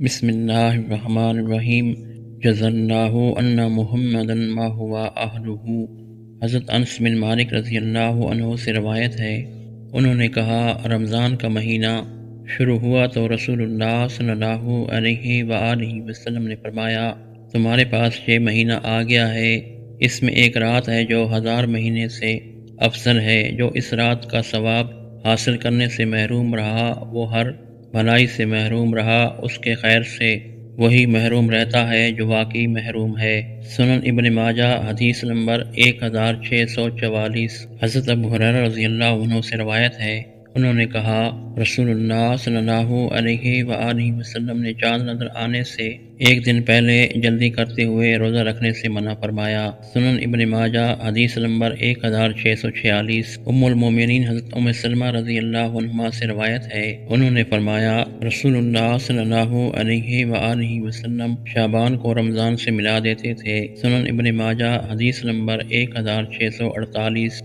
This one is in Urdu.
بسم اللہ الرحمن الرحیم جزا اللہ ان محمدا ما ہوا اہلہ۔ حضرت انس بن مالک رضی اللہ عنہ سے روایت ہے، انہوں نے کہا رمضان کا مہینہ شروع ہوا تو رسول اللہ صلی اللہ علیہ وآلہ وسلم نے فرمایا، تمہارے پاس یہ مہینہ آ گیا ہے، اس میں ایک رات ہے جو 1000 مہینے سے افضل ہے۔ جو اس رات کا ثواب حاصل کرنے سے محروم رہا وہ ہر بھلائی سے محروم رہا، اس کے خیر سے وہی محروم رہتا ہے جو واقعی محروم ہے۔ سنن ابن ماجہ حدیث نمبر 1644۔ حضرت ابو ہریرہ رضی اللہ عنہ سے روایت ہے، انہوں نے کہا رسول اللہ صلی اللہ علیہ وآلہ وسلم نے چاند نظر آنے سے ایک دن پہلے جلدی کرتے ہوئے روزہ رکھنے سے منع فرمایا۔ سنن ابن ماجہ حدیث نمبر 1646۔ ام المومنین حضرت ام سلمہ رضی اللہ عنہا سے روایت ہے، انہوں نے فرمایا رسول اللہ صلی اللہ علیہ وآلہ وسلم شعبان کو رمضان سے ملا دیتے تھے۔ سنن ابن ماجہ حدیث نمبر 1648۔